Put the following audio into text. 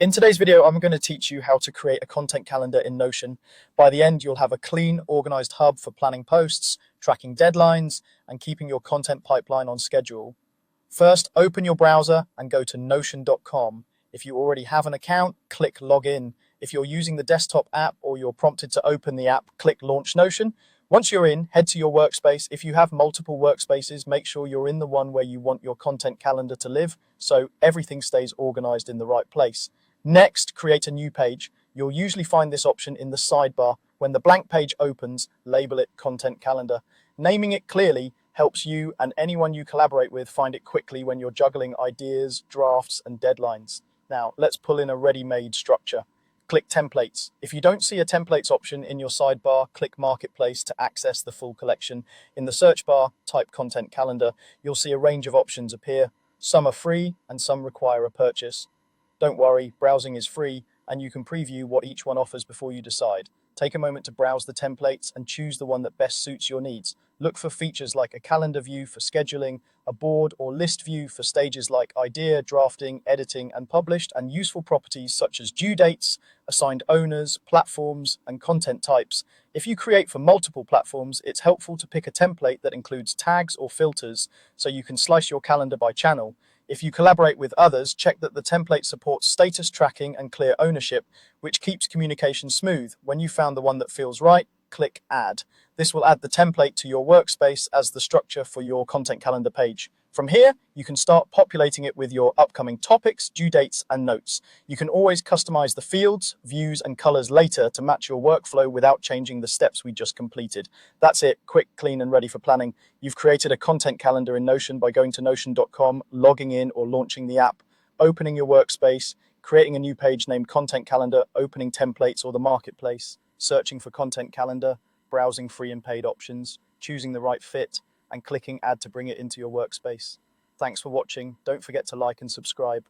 In today's video, I'm going to teach you how to create a content calendar in Notion. By the end, you'll have a clean, organized hub for planning posts, tracking deadlines, and keeping your content pipeline on schedule. First, open your browser and go to notion.com. If you already have an account, click Login. If you're using the desktop app or you're prompted to open the app, click Launch Notion. Once you're in, head to your workspace. If you have multiple workspaces, make sure you're in the one where you want your content calendar to live, so everything stays organized in the right place. Next, create a new page. You'll usually find this option in the sidebar. When the blank page opens, label it Content Calendar. Naming it clearly helps you and anyone you collaborate with find it quickly when you're juggling ideas, drafts, and deadlines. Now, let's pull in a ready-made structure. Click Templates. If you don't see a Templates option in your sidebar, click Marketplace to access the full collection. In the search bar, type Content Calendar. You'll see a range of options appear. Some are free and some require a purchase. Don't worry, browsing is free, and you can preview what each one offers before you decide. Take a moment to browse the templates and choose the one that best suits your needs. Look for features like a calendar view for scheduling, a board or list view for stages like idea, drafting, editing, and published, and useful properties such as due dates, assigned owners, platforms, and content types. If you create for multiple platforms, it's helpful to pick a template that includes tags or filters so you can slice your calendar by channel. If you collaborate with others, check that the template supports status tracking and clear ownership, which keeps communication smooth. When you found the one that feels right, click Add. This will add the template to your workspace as the structure for your content calendar page. From here, you can start populating it with your upcoming topics, due dates, and notes. You can always customize the fields, views, and colors later to match your workflow without changing the steps we just completed. That's it, quick, clean, and ready for planning. You've created a content calendar in Notion by going to notion.com, logging in or launching the app, opening your workspace, creating a new page named Content Calendar, opening templates or the marketplace, searching for Content Calendar, browsing free and paid options, choosing the right fit, and clicking Add to bring it into your workspace. Thanks for watching. Don't forget to like and subscribe.